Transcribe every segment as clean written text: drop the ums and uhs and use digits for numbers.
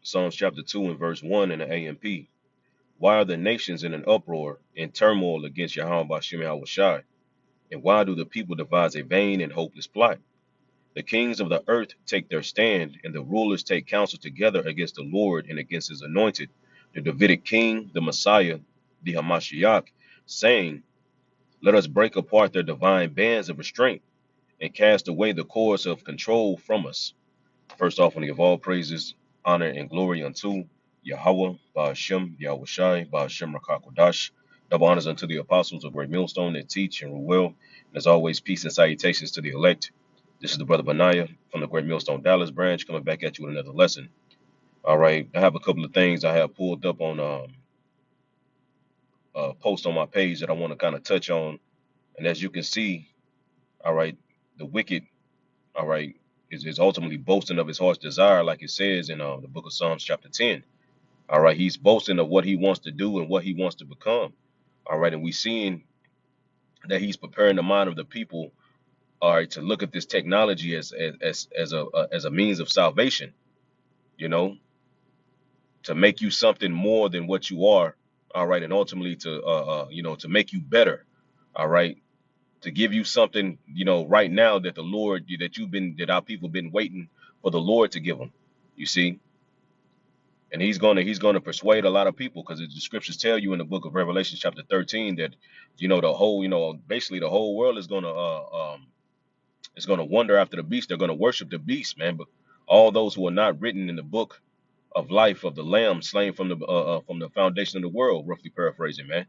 Psalms chapter 2 and verse 1 in the AMP. Why are the nations in an uproar in turmoil against Yahweh Bashem Yahushai? And why do the people devise a vain and hopeless plot? The kings of the earth take their stand, and the rulers take counsel together against the Lord and against his anointed, the Davidic king, the Messiah, the Hamashiach, saying, let us break apart their divine bands of restraint and cast away the cords of control from us. First off, I want to give all praises, honor, and glory unto Yahweh, Ba'ashem, Yahushai, Ba'ashem Rakakwadash. Double honors unto the apostles of Great Millstone that teach and rule well. And as always, peace and salutations to the elect. This is the brother Benaiah from the Great Millstone Dallas branch coming back at you with another lesson. All right, I have a couple of things I have pulled up on post on my page that I want to kind of touch on. And as you can see, all right, the wicked, all right, is ultimately boasting of his heart's desire, like it says in the book of Psalms chapter 10. All right, he's boasting of what he wants to do and what he wants to become. All right, and we seeing that he's preparing the mind of the people, all right, to look at this technology as a means of salvation, you know, to make you something more than what you are. All right, and ultimately to to make you better. All right, to give you something, right now that the Lord that our people been waiting for the Lord to give them. You see, and he's gonna persuade a lot of people because the scriptures tell you in the book of Revelation chapter 13 that the whole basically the whole world is gonna wonder after the beast. They're gonna worship the beast, man. But all those who are not written in the book of life of the Lamb slain from the foundation of the world, roughly paraphrasing, man.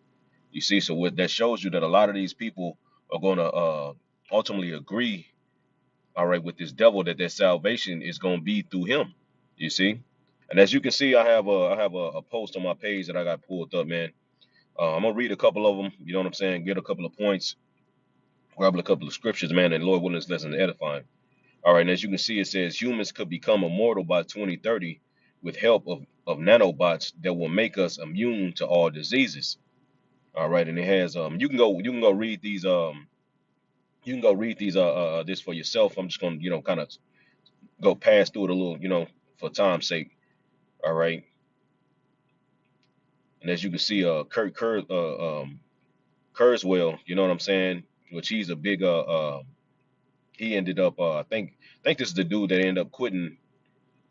You see, so what that shows you that a lot of these people are gonna ultimately agree, all right, with this devil that their salvation is gonna be through him. You see. And as you can see, I have a post on my page that I got pulled up, man. I'm gonna read a couple of them. You know what I'm saying? Get a couple of points, grab a couple of scriptures, man. And Lord willing, this lesson is edifying. All right. And as you can see, it says humans could become immortal by 2030 with help of nanobots that will make us immune to all diseases. All right. And it has you can go read these this for yourself. I'm just gonna kind of go pass through it a little for time's sake. All right. And as you can see, Kurzweil, you know what I'm saying? Which he's a big he ended up I think this is the dude that ended up quitting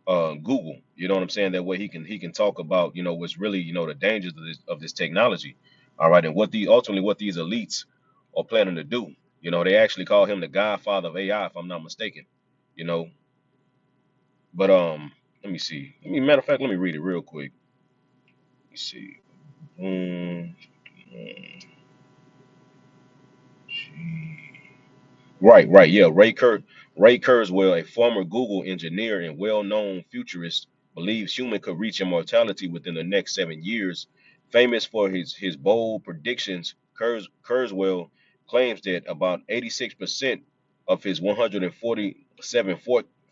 Google. You know what I'm saying? That way he can talk about, what's really, the dangers of this technology. All right, and ultimately what these elites are planning to do. They actually call him the godfather of AI, if I'm not mistaken. You know, but let me see. Matter of fact, let me read it real quick. Let me see. Mm, mm, right, yeah. Ray Kurzweil, a former Google engineer and well-known futurist, believes human could reach immortality within the next 7 years. Famous for his bold predictions, Kurzweil claims that about 86% of his 147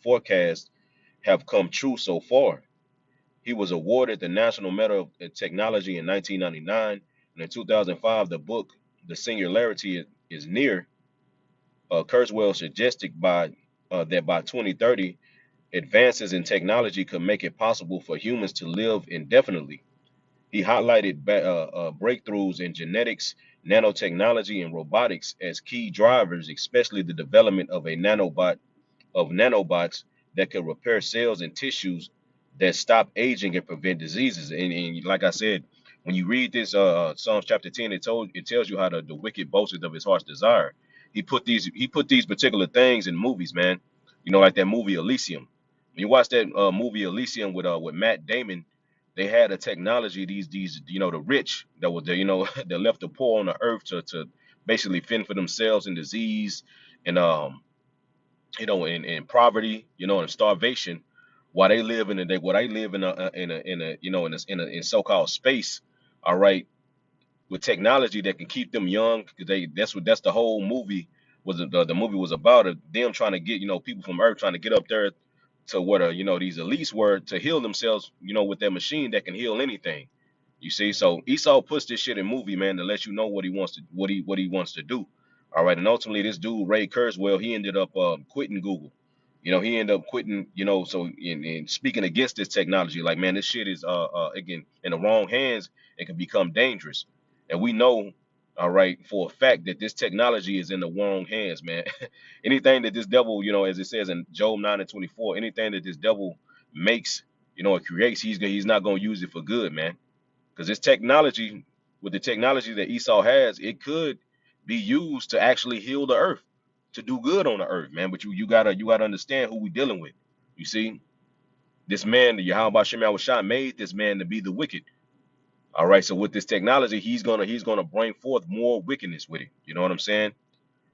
forecasts have come true so far. He was awarded the National Medal of Technology in 1999, and in 2005, the book "The Singularity is Near." Kurzweil suggested that by 2030, advances in technology could make it possible for humans to live indefinitely. He highlighted breakthroughs in genetics, nanotechnology, and robotics as key drivers, especially the development of nanobots that could repair cells and tissues that stop aging and prevent diseases. And like I said, when you read this Psalms chapter 10, it tells you how the wicked boasted of his heart's desire. He put these particular things in movies, man. Like that movie Elysium. When you watch that movie Elysium with Matt Damon, they had a technology, these the rich that were that left the poor on the earth to basically fend for themselves in disease and in poverty, and starvation, while they live what I live in so-called space, all right, with technology that can keep them young, because that's the whole movie the movie was about, them trying to get people from Earth trying to get up there to what these elites were to heal themselves, with their machine that can heal anything. You see, so Esau puts this shit in movie, man, to let you know what he wants to do. All right, and ultimately this dude Ray Kurzweil, he ended up quitting Google. You know, he ended up quitting, you know, so in speaking against this technology, like, man, this shit is again in the wrong hands, it can become dangerous. And we know, all right, for a fact that this technology is in the wrong hands, man. Anything that this devil, you know, as it says in Job 9 and 24, anything that this devil makes, you know, or creates, he's not gonna use it for good, man. Because this technology, with the technology that Esau has, it could be used to actually heal the earth, to do good on the earth, man. But you gotta understand who we dealing with. You see, this man, the Yahweh Shem Shah, made this man to be the wicked. All right, so with this technology, he's gonna bring forth more wickedness with it. You know what I'm saying?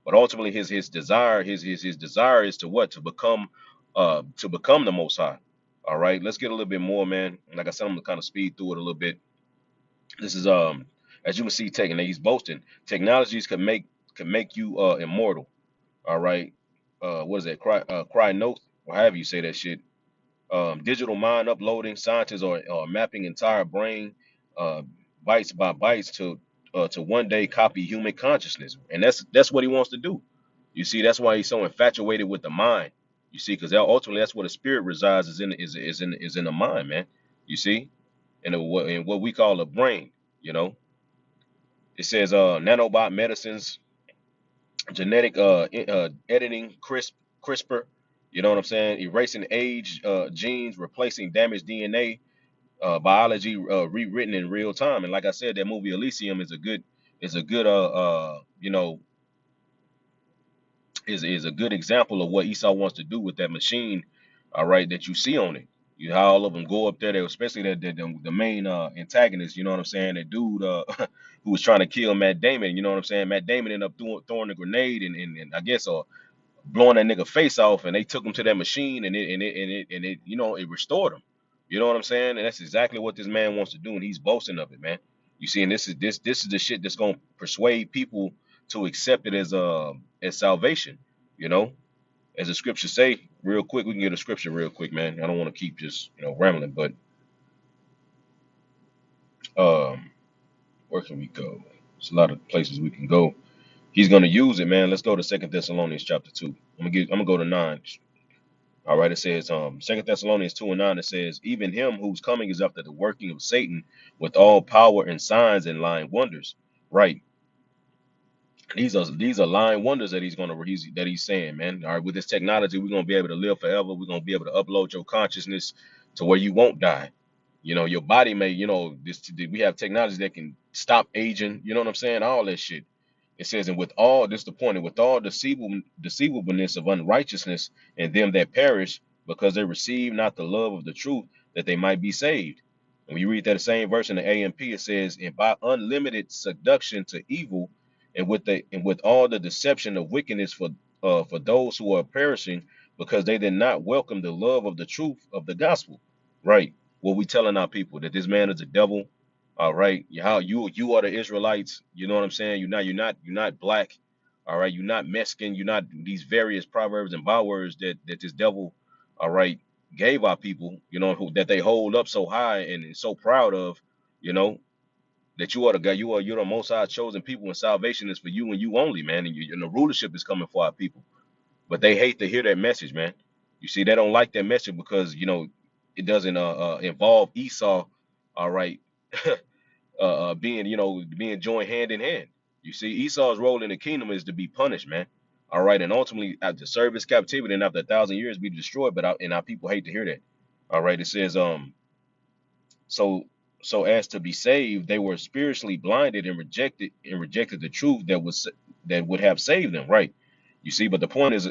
But ultimately, his desire, his desire is to what? To become the Most High. All right, let's get a little bit more, man. Like I said, I'm gonna kind of speed through it a little bit. This is as you can see, taking he's boasting. Technologies can make you immortal. All right. What is that? Cry note, or however you say that shit. Digital mind uploading. Scientists are mapping entire brain uh bytes by bytes to one day copy human consciousness. And that's what he wants to do. You see, that's why he's so infatuated with the mind. You see, because ultimately that's where the spirit resides, is in the mind, man. You see, in what we call a brain, you know. It says nanobot medicines, genetic editing, CRISPR, you know what I'm saying? Erasing age genes, replacing damaged DNA, biology rewritten in real time. And like I said, that movie Elysium is a good you know, is a good example of what Esau wants to do with that machine, all right, that you see on it. You know, how all of them go up there, especially the main antagonist, you know what I'm saying? That dude who was trying to kill Matt Damon, you know what I'm saying? Matt Damon ended up throwing a grenade and I guess blowing that nigga face off, and they took him to that machine, and it you know, it restored him. You know what I'm saying? And that's exactly what this man wants to do, and he's boasting of it, man. You see, and this is the shit that's gonna persuade people to accept it as salvation. You know, as the scriptures say, real quick. We can get a scripture real quick, man. I don't want to keep just rambling, but um, where can we go? There's a lot of places we can go. He's gonna use it, man. Let's go to Second Thessalonians chapter 2. I'm gonna go to 9. All right, it says, Second Thessalonians 2 and 9, it says, even him whose coming is after the working of Satan with all power and signs and lying wonders. Right. These are lying wonders that he's saying, man. All right, with this technology, we're gonna be able to live forever. We're gonna be able to upload your consciousness to where you won't die. You know, your body may, we have technology that can stop aging, you know what I'm saying? All that shit. It says, and with all this the point, and with all deceivableness of unrighteousness in them that perish, because they receive not the love of the truth, that they might be saved. And we read that same verse in the AMP, it says, and by unlimited seduction to evil, and with all the deception of wickedness for those who are perishing, because they did not welcome the love of the truth of the gospel. Right. What we telling our people that this man is a devil. All right. How you are the Israelites. You know what I'm saying? You're not black. All right. You're not Mexican. You're not these various proverbs and bywords that this devil, all right, gave our people, that they hold up so high and so proud of, you know, that you are the guy, you're the most high chosen people, and salvation is for you and you only, man. And the rulership is coming for our people. But they hate to hear that message, man. You see, they don't like that message because it doesn't involve Esau, all right, being joined hand in hand. You see, Esau's role in the kingdom is to be punished, man. All right, and ultimately after service captivity and after 1,000 years be destroyed. But our people hate to hear that. All right, it says so so as to be saved, they were spiritually blinded and rejected the truth that would have saved them. Right. You see, but the point is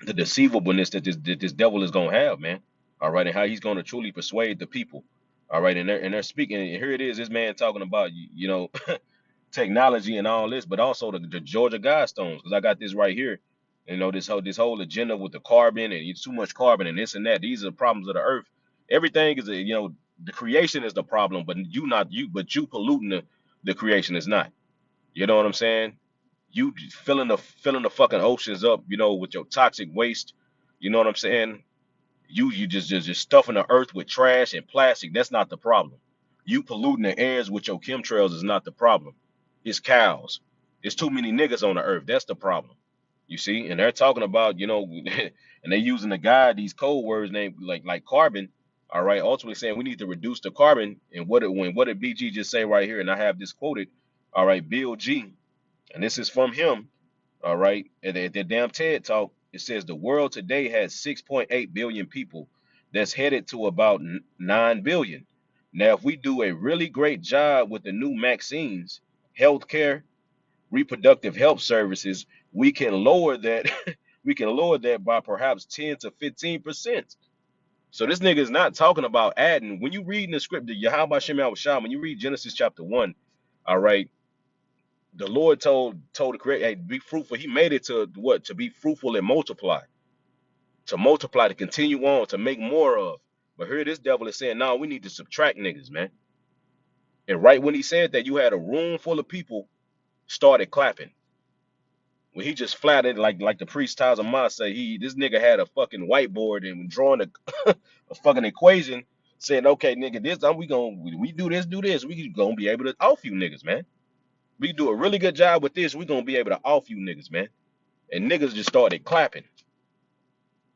the deceivableness that this devil is gonna have, man. All right, and how he's gonna truly persuade the people. All right, and they're speaking, and here it is, this man talking about technology and all this, but also the Georgia Guidestones, because I got this right here. This whole agenda with the carbon, and it's too much carbon and this and that. These are the problems of the earth. Everything is the creation is the problem, but you polluting the creation is not. You know what I'm saying? You filling the fucking oceans up, with your toxic waste. You know what I'm saying? You just stuffing the earth with trash and plastic. That's not the problem. You polluting the airs with your chemtrails is not the problem. It's cows. It's too many niggas on the earth. That's the problem. You see, and they're talking about, and they're using the guide these code words named like carbon. All right, ultimately saying we need to reduce the carbon. And what did BG just say right here? And I have this quoted. All right, Bill G, and this is from him. All right, at the damn TED talk, it says the world today has 6.8 billion people. That's headed to about 9 billion. Now, if we do a really great job with the new vaccines, healthcare, reproductive health services, we can lower that. We can lower that by perhaps 10 to 15%. So this nigga is not talking about adding. When you read in the script, the Yahweh Shem Shah, when you read Genesis chapter 1, all right, the Lord told the creator, hey, be fruitful. He made it to what? To be fruitful and multiply, to continue on, to make more of. But here this devil is saying, no, we need to subtract niggas, man. And right when he said that, you had a room full of people started clapping. When he just flattened like the priest Taz say, this nigga had a fucking whiteboard and drawing a fucking equation saying, okay, nigga, we do this, we gonna be able to off you niggas, man. We do a really good job with this, we gonna be able to off you niggas, man. And niggas just started clapping,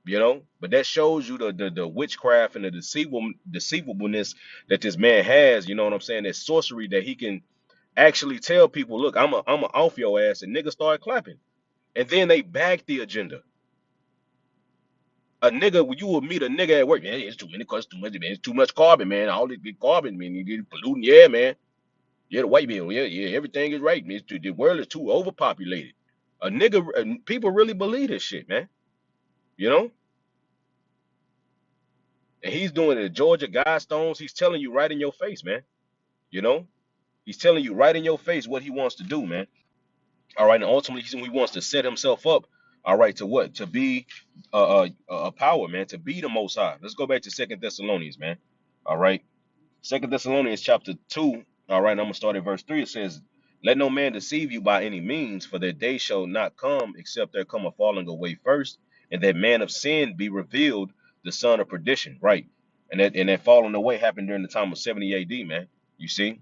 But that shows you the witchcraft and the deceivableness that this man has, you know what I'm saying? That sorcery that he can actually tell people, look, I'm a off your ass, and niggas start clapping. And then they back the agenda. A nigga, you will meet a nigga at work, man, it's too many cause too much, man, it's too much carbon, man. All this big carbon, man, you get polluting, yeah, man. Yeah, the white man, yeah, everything is right, man. The world is too overpopulated. People really believe this shit, man. You know? And he's doing it at Georgia Guidestones. He's telling you right in your face, man. You know? He's telling you right in your face what he wants to do, man. All right, and ultimately he wants to set himself up, all right, to what? To be a power, man, to be the most high. Let's go back to Second Thessalonians, man. All right. Second Thessalonians chapter 2. All right, I'm gonna start at verse 3. It says, let no man deceive you by any means, for that day shall not come except there come a falling away first, and that man of sin be revealed, the son of perdition. Right. And that falling away happened during the time of 70 AD, man. You see?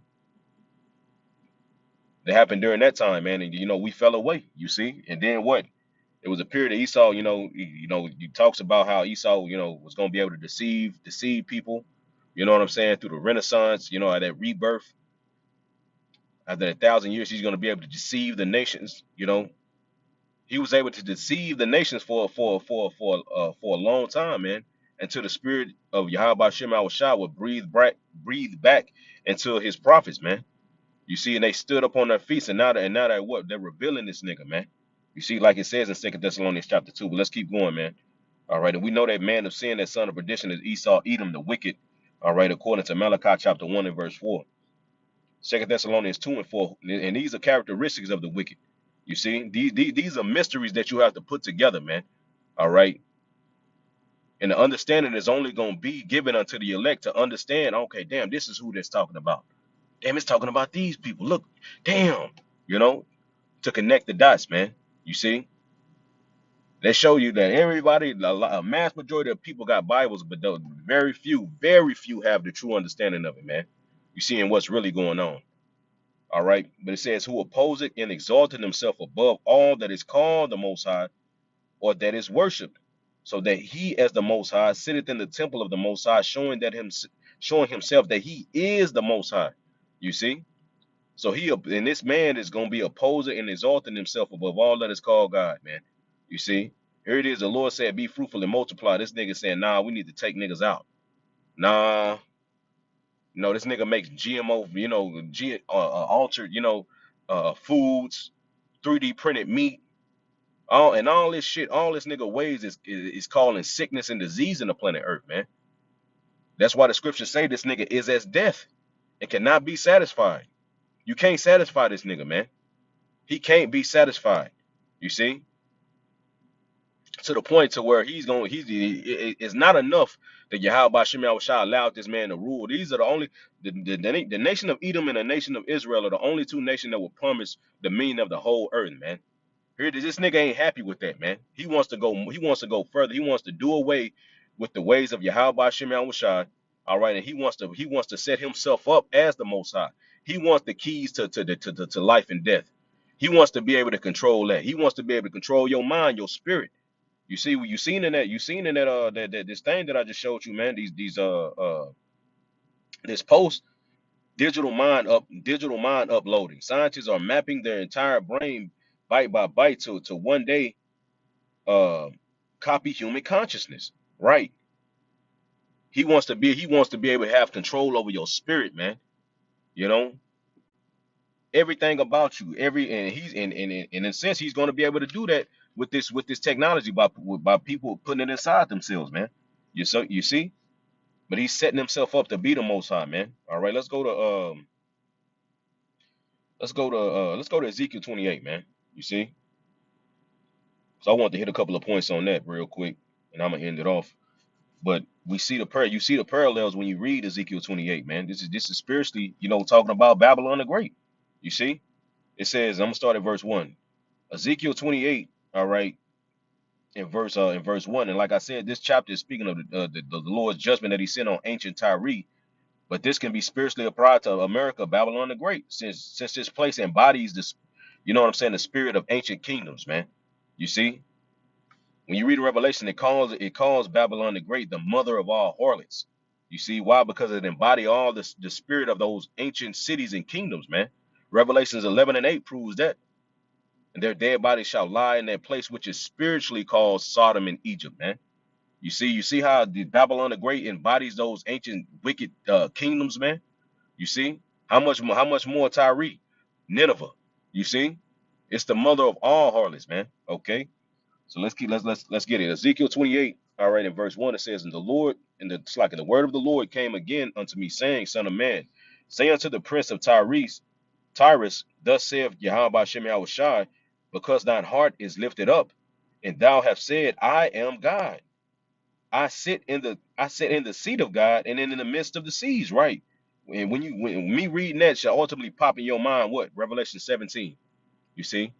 That happened during that time, man. And we fell away, you see. And then what? It was a period of Esau, he talks about how Esau, was gonna be able to deceive people, you know what I'm saying, through the Renaissance, at that rebirth. After 1,000 years, he's gonna be able to deceive the nations. He was able to deceive the nations for a long time, man, until the spirit of Yahweh Shem Shah would breathe back into his prophets, man. You see, and they stood up on their feet, and now that what? They're revealing this nigga, man. You see, like it says in Second Thessalonians chapter 2. But let's keep going, man. All right, and we know that man of sin, that son of perdition, is Esau, Edom, the wicked. All right, according to Malachi chapter 1 and verse 4. Second Thessalonians 2 and 4. And these are characteristics of the wicked. You see, these are mysteries that you have to put together, man. All right. And the understanding is only going to be given unto the elect to understand, okay, damn, this is who that's talking about. Damn, it's talking about these people. Look, damn, to connect the dots, man. You see? They show you that everybody, a mass majority of people got Bibles, but very few have the true understanding of it, man. You seeing what's really going on. All right. But it says, who oppose it and exalted himself above all that is called the Most High, or that is worshipped, so that he as the Most High sitteth in the temple of the Most High, showing himself that he is the Most High. You see? So and this man is going to be opposing and exalting himself above all that is called God, man. You see? Here it is. The Lord said, be fruitful and multiply. This nigga saying, nah, we need to take niggas out. Nah, no, this nigga makes GMO, altered, foods, 3D printed meat, all this shit, all this nigga ways is calling sickness and disease in the planet Earth, man. That's why the scriptures say this nigga is as death and cannot be satisfied. You can't satisfy this nigga, man. He can't be satisfied. You see? To the point to where it's not enough that Yahweh Shem Shah allowed this man to rule. These are the nation of Edom and the nation of Israel are the only two nations that will promise the meaning of the whole earth, man. Here, this nigga ain't happy with that, man. He wants to go further. He wants to do away with the ways of Yahweh Shem Shah. All right, and he wants to set himself up as the Most High. He wants the keys to life and death. He wants to be able to control that. He wants to be able to control your mind, your spirit. You see, you seen in that this thing that I just showed you, man. This post, digital mind uploading. Scientists are mapping their entire brain byte by byte to one day uh copy human consciousness. Right. He wants to be able to have control over your spirit, man. You know, everything about you, and he's and in a sense he's going to be able to do that with this technology by people putting it inside themselves, man. You see, but he's setting himself up to be the Most High, man. All right, let's go to Ezekiel 28, man. You see, so I want to hit a couple of points on that real quick, and I'm gonna end it off. But we see the you see the parallels when you read Ezekiel 28, man. This is spiritually, talking about Babylon the Great. You see, it says, I'm gonna start at verse 1. Ezekiel 28, all right, in verse 1. And like I said, this chapter is speaking of the Lord's judgment that he sent on ancient Tyre, but this can be spiritually applied to America, Babylon the Great, since this place embodies this, the spirit of ancient kingdoms, man. You see, when you read Revelation, it calls Babylon the Great the mother of all harlots. You see why? Because it embodies all the spirit of those ancient cities and kingdoms, man. Revelations 11 and 8 proves that. And their dead bodies shall lie in that place which is spiritually called Sodom and Egypt, man. You see how the Babylon the Great embodies those ancient wicked kingdoms, man. You see how much more Tyre, Nineveh. You see, it's the mother of all harlots, man. Okay, so let's get it. Ezekiel 28, all right, in verse 1 it says, "And the Lord, and the word of the Lord came again unto me, saying, Son of man, say unto the prince of Tyrus, thus saith Yahweh Shem Yahushai, because thine heart is lifted up, and thou have said, I am God. I sit in the seat of God, and in the midst of the seas." Right. And when me reading that shall ultimately pop in your mind, what? Revelation 17. You see?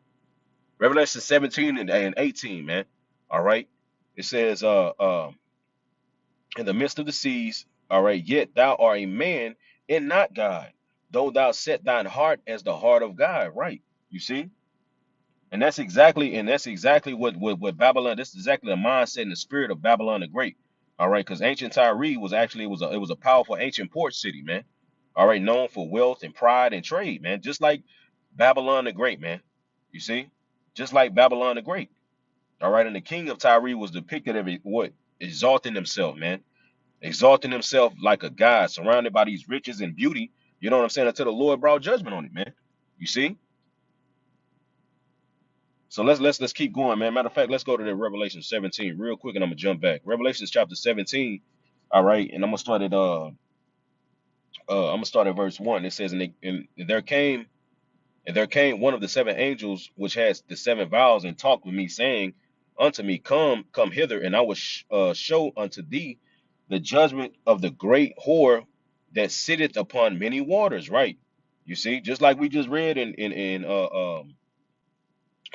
Revelation 17 and 18, man. All right. It says, in the midst of the seas, all right, yet thou art a man and not God, though thou set thine heart as the heart of God. Right. You see? And that's exactly what Babylon. This is exactly the mindset and the spirit of Babylon the Great. All right, because ancient Tyre was a powerful ancient port city, man. All right, known for wealth and pride and trade, man. Just like Babylon the Great, man. You see, just like Babylon the Great. All right, and the king of Tyre was depicted as what? Exalting himself, man. Exalting himself like a god, surrounded by these riches and beauty. You know what I'm saying? Until the Lord brought judgment on it, man. You see? So let's keep going, man. Matter of fact, let's go to the Revelation 17 real quick, and I'm gonna jump back. Revelation chapter 17. All right, and I'm gonna start at verse 1. It says, and there came one of the seven angels which has the seven vials, and talked with me, saying unto me, come hither, and I will show unto thee the judgment of the great whore that sitteth upon many waters. Right. You see, just like we just read in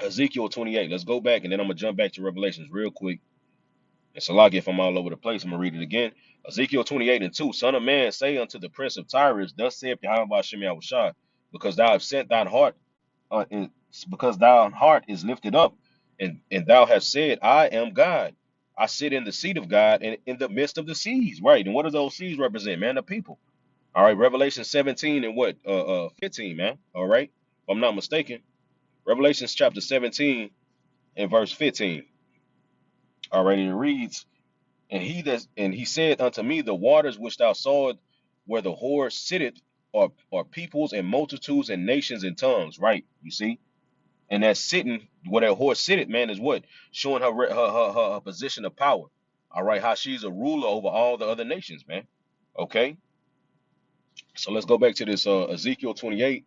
Ezekiel 28. Let's go back, and then I'm gonna jump back to Revelations real quick. And Salaki, if I'm all over the place, I'm gonna read it again. Ezekiel 28 and 2. Son of man, say unto the prince of Tyrus, thus saith Yahweh Shem Yahushua, because thou hast set thine heart, because thine heart is lifted up, and thou hast said, I am God. I sit in the seat of God and in the midst of the seas. Right. And what do those seas represent, man? The people. All right. Revelation 17 and what? 15, man. All right. If I'm not mistaken. Revelation chapter 17 and verse 15. All right. And it reads, and he said unto me, the waters which thou sawest where the whore sitteth are peoples and multitudes and nations and tongues. Right. You see? And that sitting, where that whore sitteth, man, is what? Showing her position of power. All right. How she's a ruler over all the other nations, man. Okay. So let's go back to this Ezekiel 28.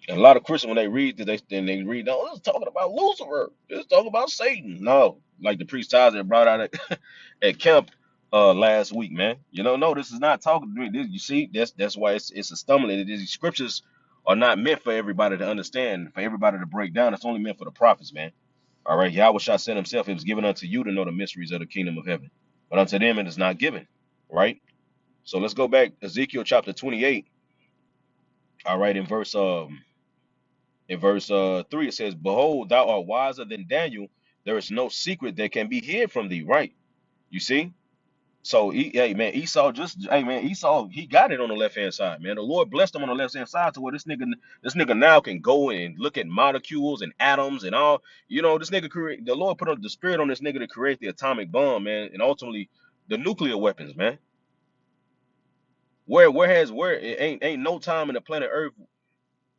And a lot of Christians, when they read that, they read, oh, this is talking about Lucifer. This is talking about Satan. No, like the priest Tyler brought out at camp last week, man. No, this is not talking to me. You see, that's why it's a stumbling. These scriptures are not meant for everybody to understand, for everybody to break down. It's only meant for the prophets, man. All right, Yahweh Shah said himself, it was given unto you to know the mysteries of the kingdom of heaven. But unto them it is not given. Right? So let's go back, Ezekiel chapter 28. All right, in verse 3 it says, "Behold, thou art wiser than Daniel. There is no secret that can be hid from thee." Right? You see? So, hey man, Esau, he got it on the left hand side, man. The Lord blessed him on the left hand side to where this nigga now can go and look at molecules and atoms and all. You know, this nigga create the Lord put the spirit on this nigga to create the atomic bomb, man, and ultimately the nuclear weapons, man. Where it ain't no time in the planet Earth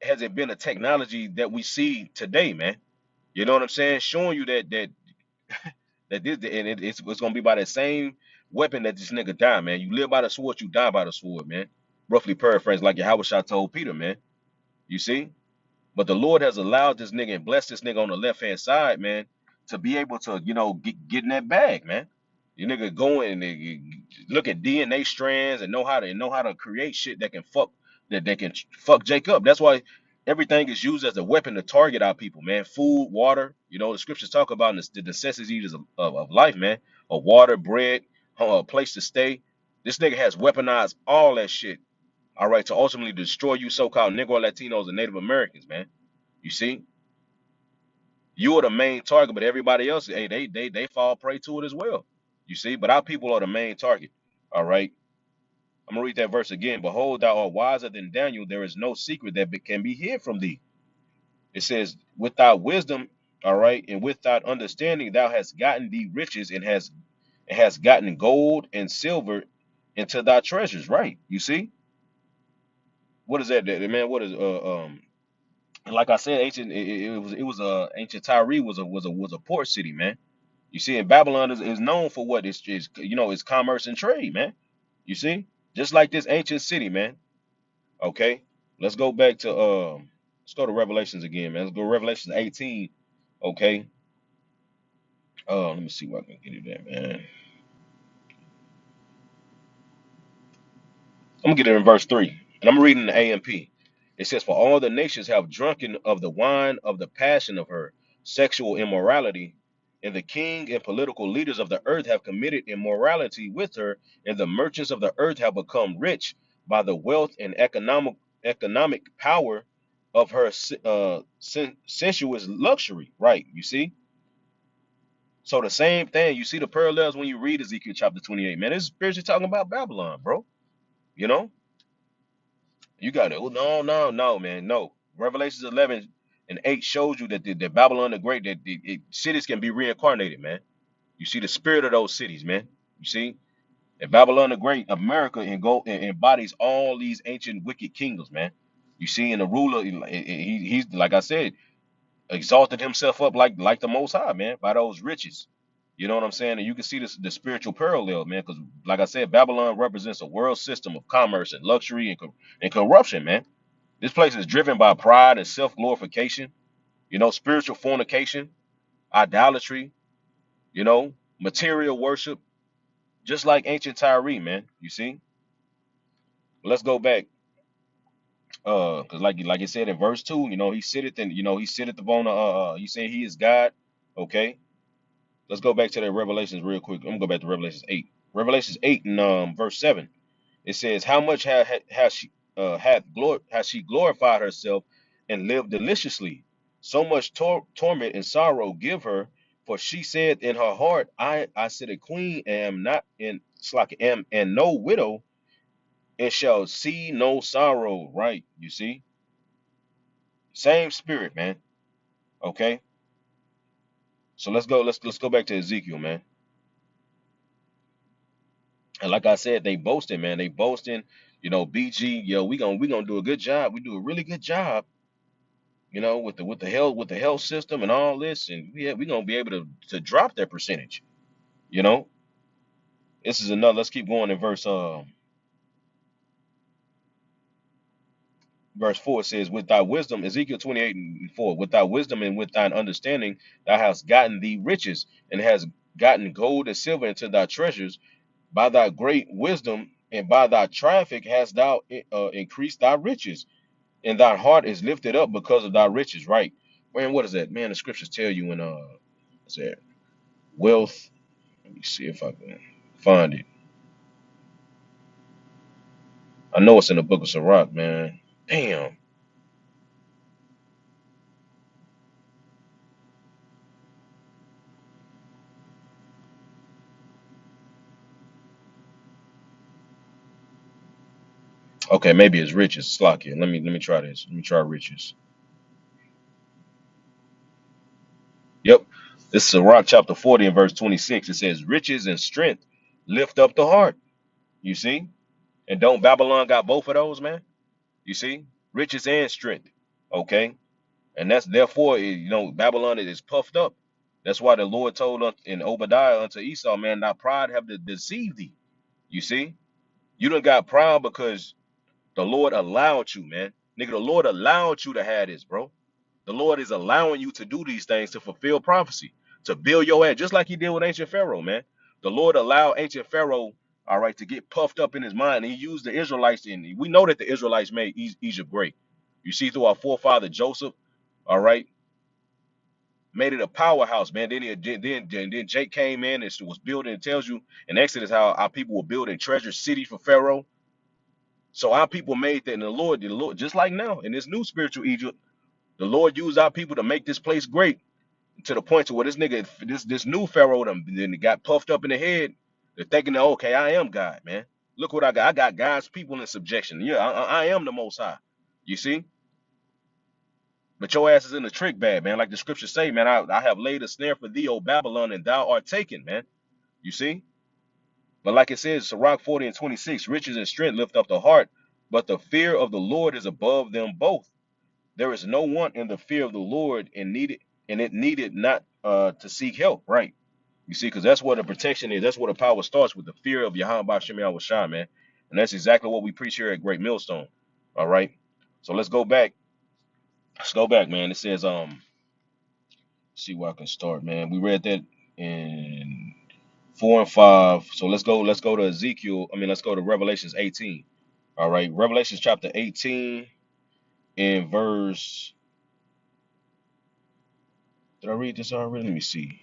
has it been a technology that we see today, man. You know what I'm saying? Showing you that this and it's gonna be by that same weapon that this nigga died, man. You live by the sword, you die by the sword, man. Roughly paraphrased, like Yahweh Shah told Peter, man. You see? But the Lord has allowed this nigga and blessed this nigga on the left hand side, man, to be able to, get in that bag, man. You nigga go in and look at DNA strands and know how to create shit that can fuck Jake up. That's why everything is used as a weapon to target our people, man. Food, water, the scriptures talk about the necessities of life, man. Of water, bread, a place to stay. This nigga has weaponized all that shit, all right, to ultimately destroy you so-called Negro Latinos and Native Americans, man. You see, you are the main target, but everybody else, hey, they fall prey to it as well. You see, but our people are the main target. All right. I'm gonna read that verse again. Behold, thou art wiser than Daniel. There is no secret that can be hid from thee. It says, without wisdom, all right, and without understanding, thou hast gotten thee riches and has gotten gold and silver into thy treasures. Right. You see, what is man? What is like I said, it was ancient Tyre was a port city, man. You see, and Babylon is known for what it's commerce and trade, man. You see, just like this ancient city, man. Okay, let's go back to let's go to Revelations again, man. Let's go to Revelations 18. Okay, let me see what I can get it there, man. I'm gonna get it in verse 3, and I'm reading the AMP. It says, "For all the nations have drunken of the wine of the passion of her sexual immorality, and the king and political leaders of the earth have committed immorality with her, and the merchants of the earth have become rich by the wealth and economic power of her sensuous luxury." Right? You see. So the same thing. You see the parallels when you read Ezekiel chapter 28, man. It's spiritually talking about Babylon, bro. You know. You got it. Oh, no, no, no, man. No. Revelations 11 and 8 shows you that the Babylon the Great, that cities can be reincarnated, man. You see the spirit of those cities, man. You see? And Babylon the Great, America embodies all these ancient wicked kingdoms, man. You see, and the ruler, he's like I said, exalted himself up like the Most High, man, by those riches. You know what I'm saying? And you can see this the spiritual parallel, man, because like I said, Babylon represents a world system of commerce and luxury and corruption, man. This place is driven by pride and self glorification, spiritual fornication, idolatry, material worship, just like ancient Tyre, man. You see? Let's go back. Because like it said in verse 2, he sitteth upon he said he is God. Okay. Let's go back to the Revelations real quick. I'm gonna go back to Revelations 8. Revelations 8 and verse 7. It says, "How much has she glorified herself and lived deliciously? So much torment and sorrow give her, for she said in her heart, I said a queen am not in slack am and no widow, and shall see no sorrow." Right? You see, same spirit, man. Okay, so let's go back to Ezekiel, man. And like I said, they boasting, man. They boasting, BG, yo, we gonna do a good job. We do a really good job, with the health system and all this, and we gonna be able to drop that percentage. You know, this is another. Let's keep going in verse 4. It says, "With thy wisdom," Ezekiel 28 and 4. "With thy wisdom and with thine understanding, thou hast gotten thee riches, and hast gotten gold and silver into thy treasures. By thy great wisdom and by thy traffic hast thou increased thy riches, and thy heart is lifted up because of thy riches." Right, man. What is that, man? The scriptures tell you in what's that? Wealth. Let me see if I can find it. I know it's in the book of Sirach, man. Damn. Okay, maybe it's riches. Slocky. Let me try this. Let me try riches. Yep. This is Sirach chapter 40 and verse 26. It says, riches and strength lift up the heart. You see? And don't Babylon got both of those, man? You see? Riches and strength. Okay. And that's therefore, Babylon is puffed up. That's why the Lord told in Obadiah unto Esau, man, thy pride have deceived thee. You see? You done got proud because the Lord allowed you, man. Nigga, the Lord allowed you to have this, bro. The Lord is allowing you to do these things to fulfill prophecy, to build your ass, just like he did with ancient Pharaoh, man. The Lord allowed ancient Pharaoh, all right, to get puffed up in his mind. He used the Israelites, and we know that the Israelites made Egypt great. You see, through our forefather Joseph, all right, made it a powerhouse, man. Then Jake came in and was building. It tells you in Exodus how our people were building treasure city for Pharaoh. So our people made that, and the Lord, just like now in this new spiritual Egypt, the Lord used our people to make this place great to the point to where this new Pharaoh then got puffed up in the head. They're thinking, that, okay, I am God, man. Look what I got. I got God's people in subjection. Yeah, I am the Most High. You see, but your ass is in the trick bag, man. Like the scriptures say, man. I have laid a snare for thee, O Babylon, and thou art taken, man. You see, but like it says, Sirach 40 and 26, riches and strength lift up the heart, but the fear of the Lord is above them both. There is no want in the fear of the Lord, and it needed not to seek help, right? You see, because that's where the protection is. That's where the power starts, with the fear of Yahweh Shem Yahweh Shai, man. And that's exactly what we preach here at Great Millstone. All right. So let's go back. Let's go back, man. It says, see where I can start, man. We read that in 4 and 5. So let's go to Ezekiel. Let's go to Revelations 18. All right. Revelations chapter 18 in verse. Did I read this already? Let me see.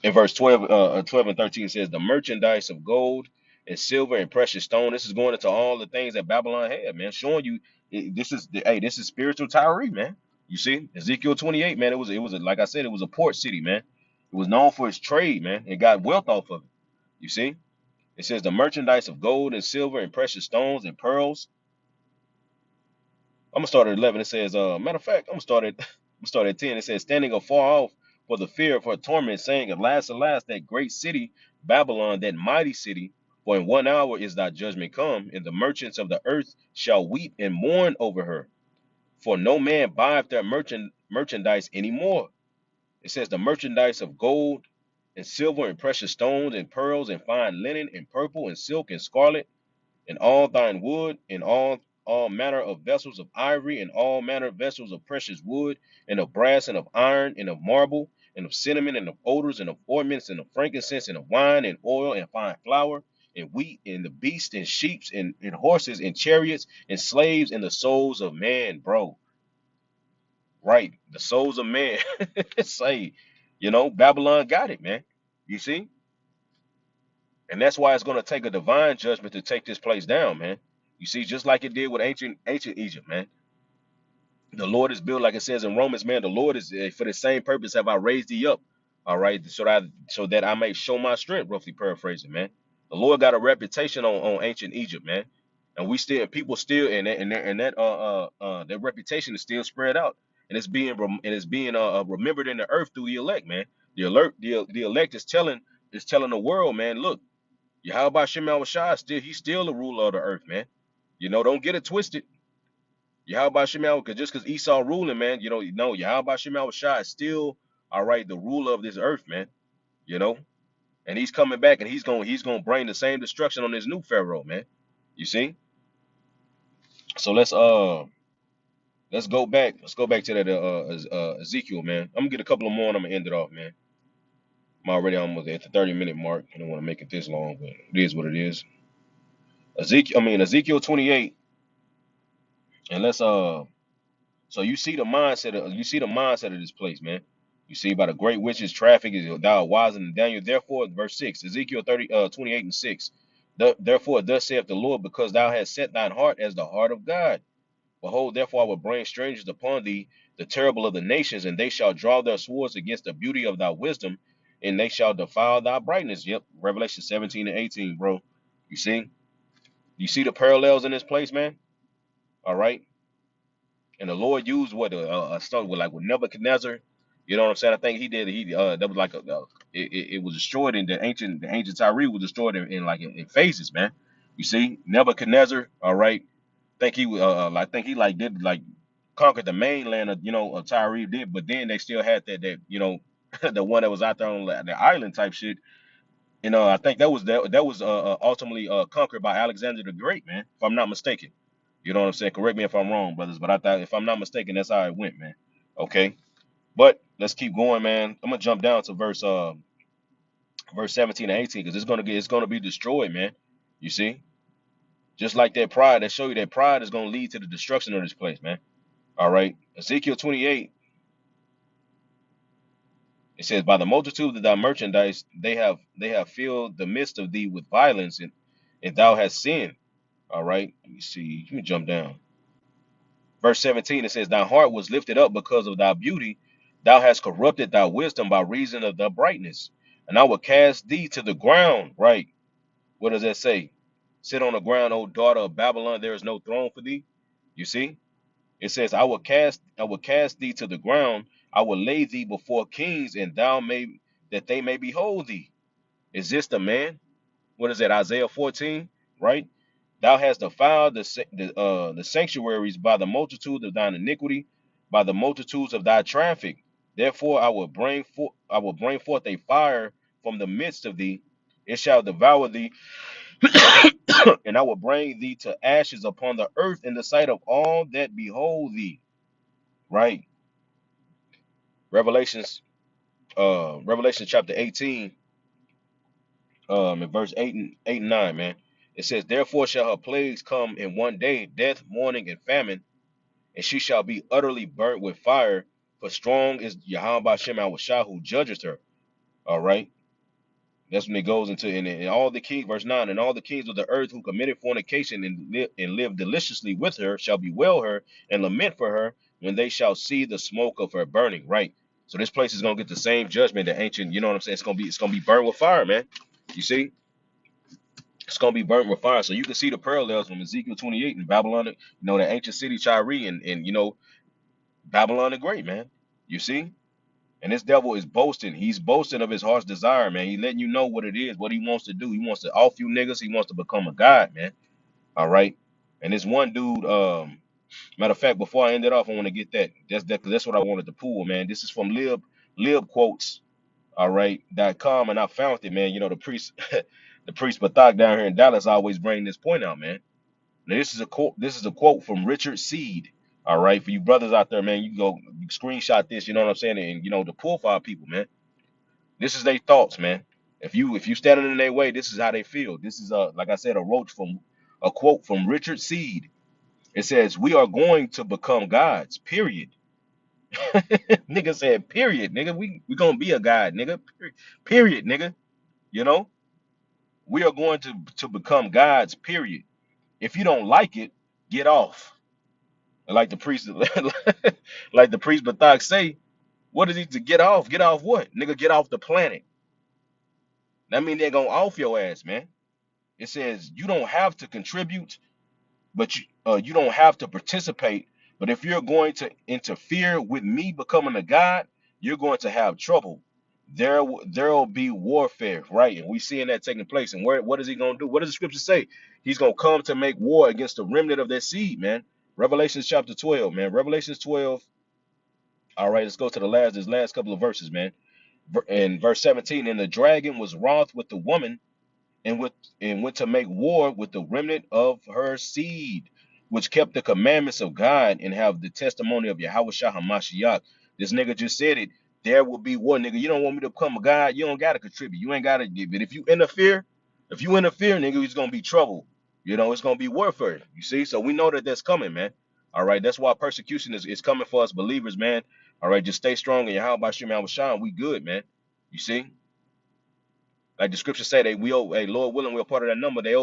In verse 12 and 13 says, the merchandise of gold and silver and precious stone. This is going into all the things that Babylon had, man, showing you this is spiritual Tyre, man. You see, Ezekiel 28, man, like I said, it was a port city, man. It was known for its trade, man. It got wealth off of it. You see, it says the merchandise of gold and silver and precious stones and pearls. I'm gonna start at 11. It says, matter of fact, I'm gonna start at 10. It says, standing afar off for the fear of her torment, saying, alas, that great city, Babylon, that mighty city, for in 1 hour is thy judgment come, and the merchants of the earth shall weep and mourn over her. For no man buyeth their merchandise any more. It says, the merchandise of gold and silver and precious stones and pearls and fine linen and purple and silk and scarlet and all thine wood, and all manner of vessels of ivory, and all manner of vessels of precious wood, and of brass, and of iron, and of marble, and of cinnamon, and of odors, and of ointments, and of frankincense, and of wine, and oil, and fine flour, and wheat, and the beasts, and sheep, and horses, and chariots, and slaves, and the souls of man, bro. Right, the souls of man. Say, Babylon got it, man. You see? And that's why it's going to take a divine judgment to take this place down, man. You see, just like it did with ancient Egypt, man. The Lord is built, like it says in Romans, man. The Lord is for the same purpose have I raised thee up, all right, so that I may show my strength. Roughly paraphrasing, man. The Lord got a reputation on ancient Egypt, man, and people still that reputation is still spread out, and it's being remembered in the earth through the elect, man. The elect is telling the world, man. Look. Yahweh Shem Shai he's still the ruler of the earth, man. Don't get it twisted. Yahweh Shem because just because Esau ruling, man, Yahweh Shem Shai is still all right, the ruler of this earth, man. You know, and he's coming back, and he's gonna bring the same destruction on this new Pharaoh, man. You see? So let's go back. Let's go back to that Ezekiel, man. I'm gonna get a couple of more, and I'm gonna end it off, man. I'm already almost at the 30-minute mark. I don't want to make it this long, but it is what it is. Ezekiel 28, and let's So you see the mindset of this place, man. You see by the great witches traffic is thou wise and Daniel. Therefore, verse 6, Ezekiel 28 and 6. Therefore, thus saith the Lord, because thou hast set thine heart as the heart of God. Behold, therefore I will bring strangers upon thee, the terrible of the nations, and they shall draw their swords against the beauty of thy wisdom, and they shall defile thy brightness. Yep, Revelation 17 and 18, bro. You see? You see the parallels in this place, man? All right. And the Lord used what a stone with, like with Nebuchadnezzar. You know what I'm saying? I think he did. That was like it was destroyed in the ancient Tyre was destroyed in phases, man. You see, Nebuchadnezzar. All right. Think he I think he like did like conquered the mainland of of Tyre did, but then they still had that the one that was out there on the island type shit. I think that was ultimately conquered by Alexander the Great, man. If I'm not mistaken. You know what I'm saying? Correct me if I'm wrong, brothers, but I thought if I'm not mistaken, that's how it went, man. Okay, but let's keep going, man. I'm gonna jump down to verse 17 and 18 because it's gonna be destroyed, man. You see, just like that pride, that show you that pride is gonna lead to the destruction of this place, man. All right, Ezekiel 28. It says, "By the multitude of thy merchandise, they have filled the midst of thee with violence, and thou hast sinned." All right, let me see. Let me jump down. Verse 17, it says, "Thy heart was lifted up because of thy beauty. Thou hast corrupted thy wisdom by reason of thy brightness. And I will cast thee to the ground." Right. What does that say? "Sit on the ground, O daughter of Babylon. There is no throne for thee." You see? It says, I will cast thee to the ground. I will lay thee before kings, and that they may behold thee." Is this the man? What is that? Isaiah 14, right? "Thou hast defiled the sanctuaries by the multitude of thine iniquity, by the multitudes of thy traffic. Therefore I will bring forth a fire from the midst of thee. It shall devour thee, and I will bring thee to ashes upon the earth in the sight of all that behold thee." Right? Revelations, Revelation chapter 18, in verse 8 and 9, man. It says, "Therefore shall her plagues come in one day, death, mourning, and famine, and she shall be utterly burnt with fire, for strong is Yahweh Bashem Shah who judges her." All right. That's when it goes into and all the king, verse 9, "And all the kings of the earth who committed fornication and live deliciously with her shall bewail her and lament for her when they shall see the smoke of her burning." Right. So this place is gonna get the same judgment that ancient, you know what I'm saying? It's gonna be burnt with fire, man. You see? It's gonna be burnt with fire. So you can see the parallels from Ezekiel 28 and Babylon, the ancient city Tyre and Babylon the Great, man. You see? And this devil is boasting. He's boasting of his heart's desire, man. He letting you know what it is, what he wants to do. He wants to off you niggas. He wants to become a god, man. All right. And this one dude, matter of fact, before I end it off, I want to get that. That's what I wanted to pull, man. This is from libquotes, all right, .com, and I found it, man. The priest, the priest Batak down here in Dallas always bring this point out, man. Now, this is a quote. This is a quote from Richard Seed. All right, for you brothers out there, man, you screenshot this. You know what I'm saying? And the pool fire people, man. This is their thoughts, man. If you standing in their way, this is how they feel. This is like I said, a quote from Richard Seed. It says, "We are going to become gods. Period." Nigga said, "Period, nigga. We gonna be a god, nigga. Period, nigga. You know, we are going to become gods. Period. If you don't like it, get off." Like the priest, like the priest Batak say, what is he to get off? Get off what? Nigga, get off the planet. That mean they're gonna off your ass, man. It says you don't have to contribute, but you don't have to participate. But if you're going to interfere with me becoming a god, you're going to have trouble. There'll be warfare, right? And we seeing that taking place. And what is he gonna do? What does the scripture say? He's gonna come to make war against the remnant of their seed, man. Revelation chapter 12, man. Revelation 12. All right, let's go to this last couple of verses, man. In verse 17, "And the dragon was wroth with the woman and went to make war with the remnant of her seed, which kept the commandments of God and have the testimony of Yahweh Shah HaMashiach." This nigga just said it. There will be war, nigga. You don't want me to become a God, you don't gotta contribute. You ain't gotta give it. If you interfere, nigga, it's gonna be trouble. It's gonna be warfare. You see? So we know that that's coming, man. All right, that's why persecution is coming for us believers, man. All right, just stay strong in Yahweh Shah Shine. We good, man. You see? Like the scripture say, hey, Lord willing, we're part of that number. They